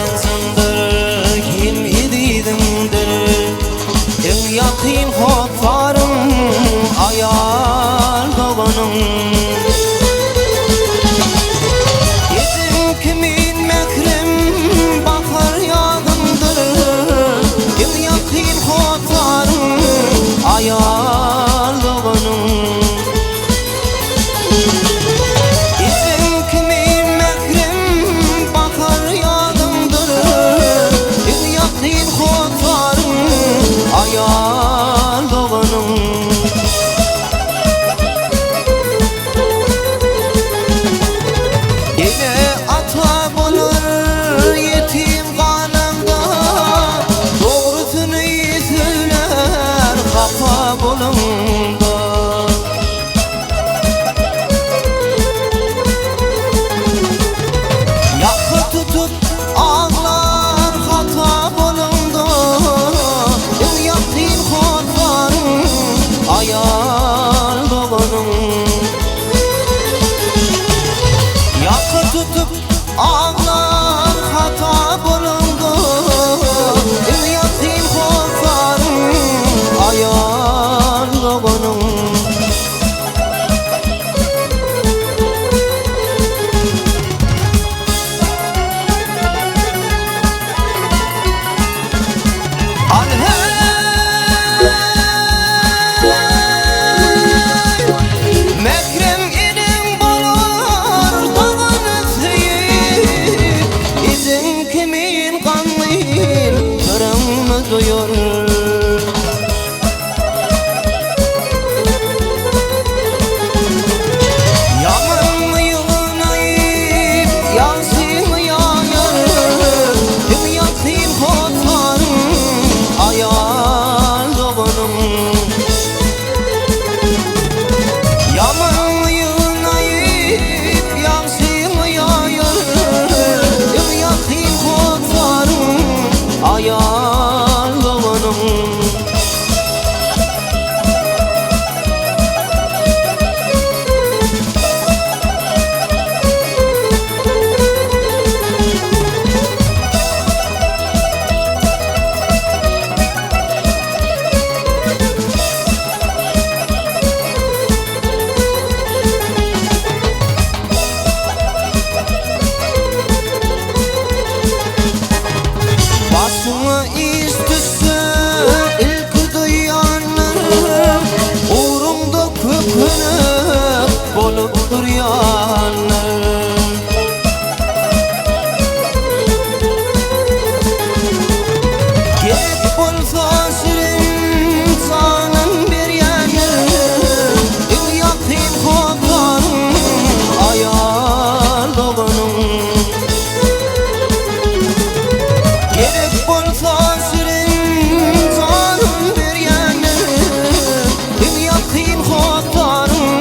sensindir, kim ididimdir. En yakın hotlarım ayar doğanım. Yedim kimin mekrem bakar yağımdır. En yakın hotlarım ayar doğanım. Ayar doğanım. Yine ata bulur yetim kanımda, doğrusunu söyler kafa bulumda. Yakı tutup ağlar hata bulumda. Ayar doğanım. Yakı tutup ağlar hata bulundu. Yatim korkarım ayar doğanım. Duyur. Yaman mı yığınayıp yansın mı yağır. Tüm yaktığım hotlarım ayar doğanım. Yaman mı yığınayıp yansın mı yağır. Tüm yaktığım hotlarım ayar. Basımı istisi ilk duyanlar, uğrumda köpünüp bolup duruyanlar. Gerek bolsa şirin sanın bir yerler. En yakın hotlarım ayar doğanım. Gerek bolsa şirin canım bir yerler. En yakın hotlarım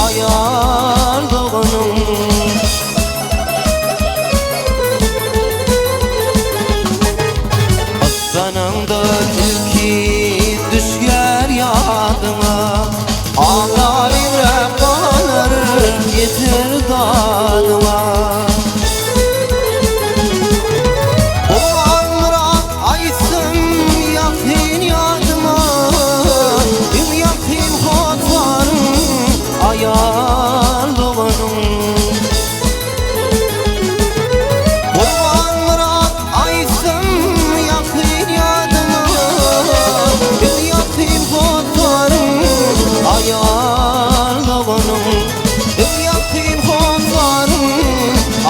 ayar doğanım. Aslanımda tilki düşer yadıma, ağlar yürek bağlar getir dadıma. Ayar doğanım. Kurban Murat aysın yakın yadıma. Yakın hotlarım ayar doğanım. Yakın hotlarım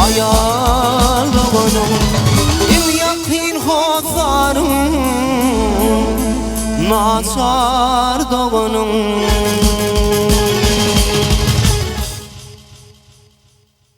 ayar doğanım. Yakın hotlarım naçar doğanım.